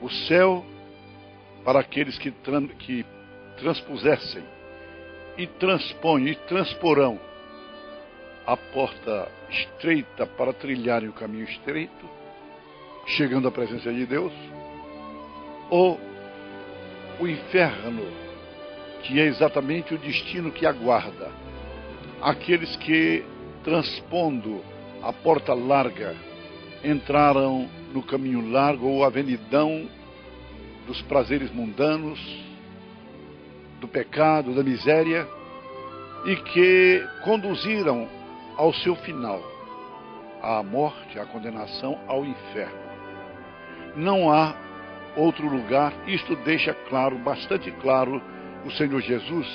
O céu para aqueles que transpusessem e transpõem e transporão a porta estreita para trilharem o caminho estreito, chegando à presença de Deus, ou o inferno, que é exatamente o destino que aguarda aqueles que, transpondo a porta larga, entraram no caminho largo ou avenidão dos prazeres mundanos, do pecado, da miséria, e que conduziram ao seu final, à morte, à condenação, ao inferno. Não há outro lugar. Isto deixa claro, bastante claro, o Senhor Jesus,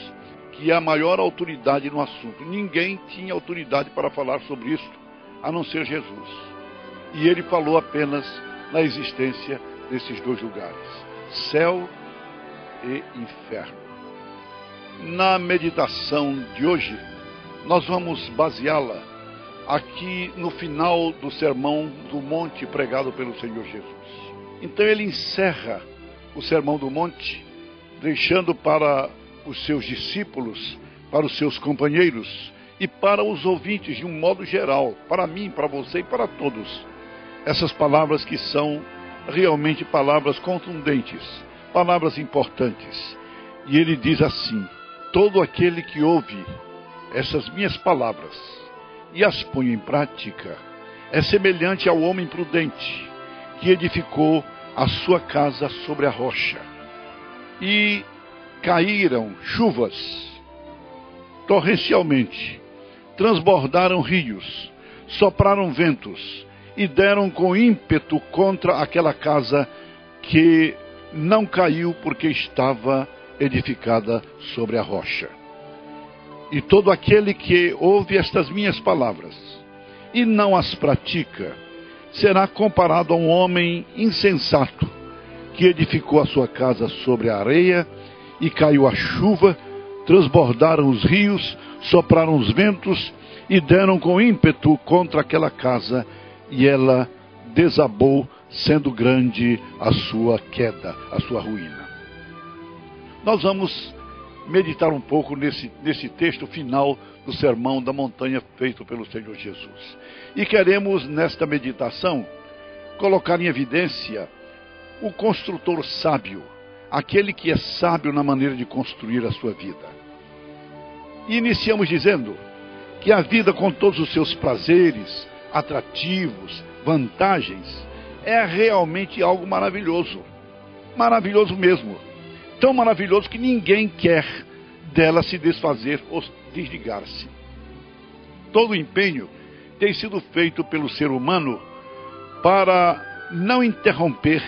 que é a maior autoridade no assunto. Ninguém tinha autoridade para falar sobre isto, a não ser Jesus. E ele falou apenas na existência desses dois lugares, céu e inferno. Na meditação de hoje, nós vamos baseá-la aqui no final do Sermão do Monte pregado pelo Senhor Jesus. Então ele encerra o Sermão do Monte, deixando para os seus discípulos, para os seus companheiros e para os ouvintes de um modo geral, para mim, para você e para todos, essas palavras que são realmente palavras contundentes, palavras importantes. E ele diz assim: todo aquele que ouve essas minhas palavras e as põe em prática é semelhante ao homem prudente que edificou a sua casa sobre a rocha. E caíram chuvas torrencialmente, transbordaram rios, sopraram ventos e deram com ímpeto contra aquela casa, que não caiu porque estava edificada sobre a rocha. E todo aquele que ouve estas minhas palavras e não as pratica será comparado a um homem insensato que edificou a sua casa sobre a areia, e caiu a chuva, transbordaram os rios, sopraram os ventos e deram com ímpeto contra aquela casa, e ela desabou, sendo grande a sua queda, a sua ruína. Nós vamos meditar um pouco nesse texto final do Sermão da Montanha feito pelo Senhor Jesus. E queremos, nesta meditação, colocar em evidência o construtor sábio, aquele que é sábio na maneira de construir a sua vida. E iniciamos dizendo que a vida, com todos os seus prazeres, atrativos, vantagens, é realmente algo maravilhoso. Maravilhoso mesmo. Tão maravilhoso que ninguém quer dela se desfazer ou desligar-se. Todo o empenho tem sido feito pelo ser humano para não interromper,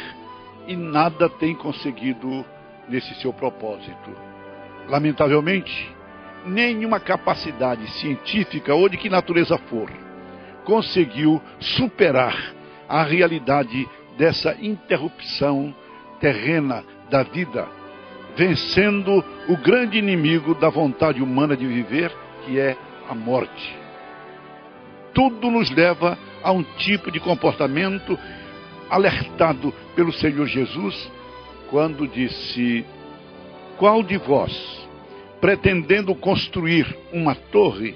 e nada tem conseguido nesse seu propósito. Lamentavelmente, nenhuma capacidade científica, ou de que natureza for, conseguiu superar a realidade dessa interrupção terrena da vida, vencendo o grande inimigo da vontade humana de viver, que é a morte. Tudo nos leva a um tipo de comportamento alertado pelo Senhor Jesus, quando disse: qual de vós, pretendendo construir uma torre,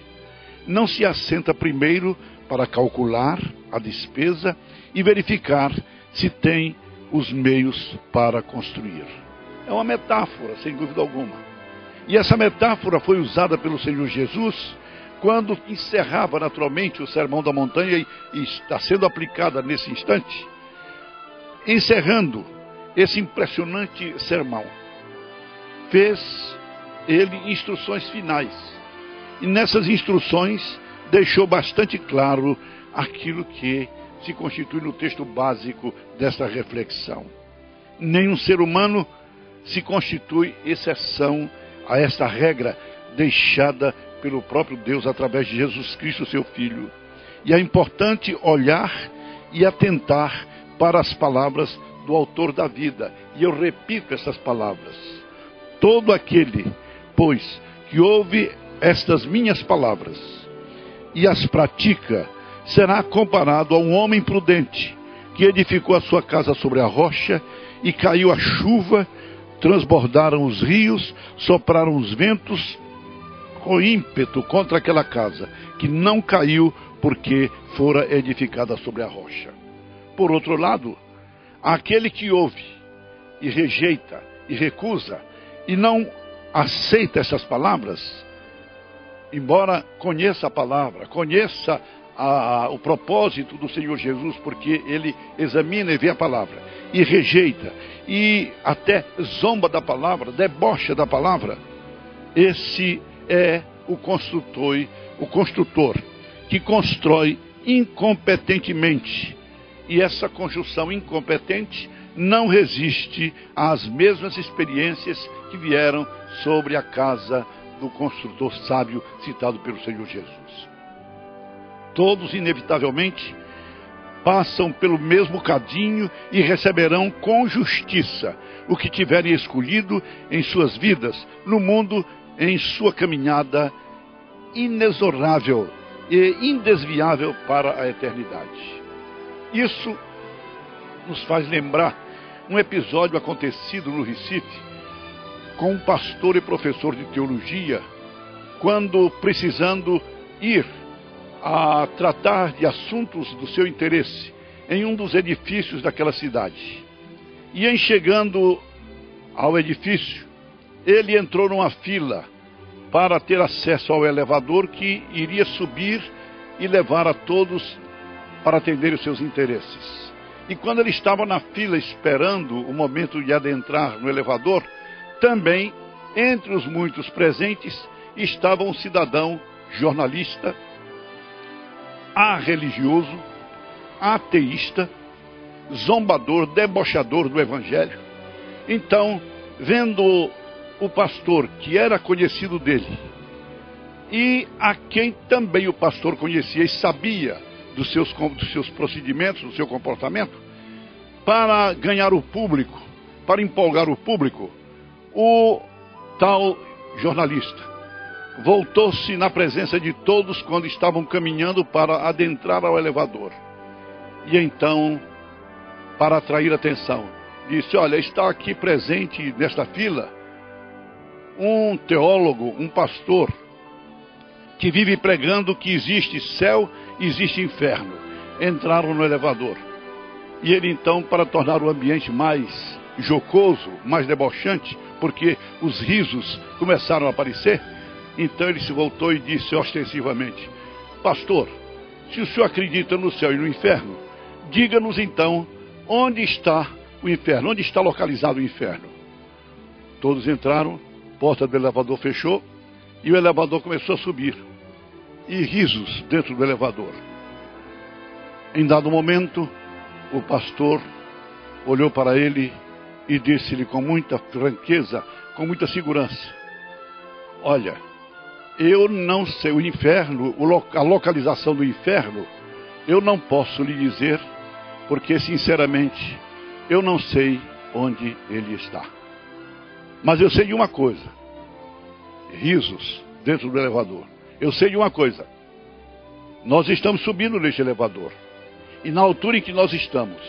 não se assenta primeiro para calcular a despesa e verificar se tem os meios para construir? É uma metáfora, sem dúvida alguma. E essa metáfora foi usada pelo Senhor Jesus quando encerrava naturalmente o Sermão da Montanha, e está sendo aplicada nesse instante. Encerrando esse impressionante sermão, fez ele instruções finais. E nessas instruções deixou bastante claro aquilo que se constitui no texto básico desta reflexão. Nenhum ser humano se constitui exceção a esta regra deixada pelo próprio Deus através de Jesus Cristo, seu Filho. E é importante olhar e atentar para as palavras do autor da vida. E eu repito essas palavras: todo aquele, pois, que ouve estas minhas palavras e as pratica, será comparado a um homem prudente que edificou a sua casa sobre a rocha, e caiu a chuva, transbordaram os rios, sopraram os ventos com ímpeto contra aquela casa, que não caiu porque fora edificada sobre a rocha. Por outro lado, aquele que ouve e rejeita e recusa e não aceita essas palavras, embora conheça a palavra, conheça o propósito do Senhor Jesus, porque ele examina e vê a palavra, e rejeita, e até zomba da palavra, debocha da palavra, esse é o construtor que constrói incompetentemente. E essa construção incompetente não resiste às mesmas experiências que vieram sobre a casa do construtor sábio citado pelo Senhor Jesus. Todos, inevitavelmente, passam pelo mesmo cadinho e receberão com justiça o que tiverem escolhido em suas vidas, no mundo, em sua caminhada inexorável e indesviável para a eternidade. Isso nos faz lembrar um episódio acontecido no Recife com um pastor e professor de teologia, quando precisando ir a tratar de assuntos do seu interesse em um dos edifícios daquela cidade. E em chegando ao edifício, ele entrou numa fila para ter acesso ao elevador que iria subir e levar a todos para atender os seus interesses. E quando ele estava na fila esperando o momento de adentrar no elevador, também, entre os muitos presentes, estava um cidadão jornalista, religioso, ateísta, zombador, debochador do Evangelho. Então, vendo o pastor, que era conhecido dele, e a quem também o pastor conhecia e sabia dos seus procedimentos, do seu comportamento, para ganhar o público, para empolgar o público, o tal jornalista voltou-se na presença de todos quando estavam caminhando para adentrar ao elevador. E então, para atrair atenção, disse: olha, está aqui presente nesta fila um teólogo, um pastor, que vive pregando que existe céu e existe inferno. Entraram no elevador. E ele então, para tornar o ambiente mais jocoso, mais debochante, porque os risos começaram a aparecer, então ele se voltou e disse ostensivamente: pastor, se o senhor acredita no céu e no inferno, diga-nos então onde está o inferno, onde está localizado o inferno. Todos entraram, a porta do elevador fechou e o elevador começou a subir. E risos dentro do elevador. Em dado momento, o pastor olhou para ele e disse-lhe com muita franqueza, com muita segurança: olha, eu não sei o inferno, a localização do inferno, eu não posso lhe dizer, porque sinceramente eu não sei onde ele está. Mas eu sei de uma coisa: risos dentro do elevador. Eu sei de uma coisa: nós estamos subindo neste elevador, e na altura em que nós estamos,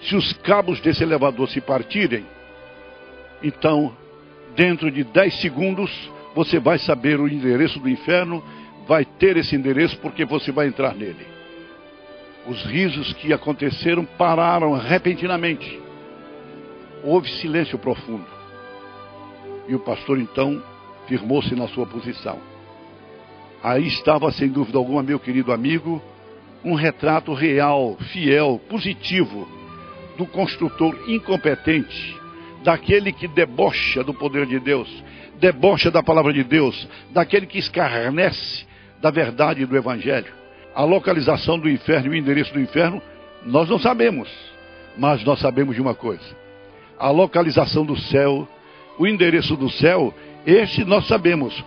se os cabos desse elevador se partirem, então, dentro de 10 segundos, você vai saber o endereço do inferno, vai ter esse endereço porque você vai entrar nele. Os risos que aconteceram pararam repentinamente. Houve silêncio profundo. E o pastor então firmou-se na sua posição. Aí estava, sem dúvida alguma, meu querido amigo, um retrato real, fiel, positivo, do construtor incompetente, daquele que debocha do poder de Deus, debocha da palavra de Deus, daquele que escarnece da verdade do Evangelho. A localização do inferno e o endereço do inferno, nós não sabemos, mas nós sabemos de uma coisa: a localização do céu, o endereço do céu, este nós sabemos,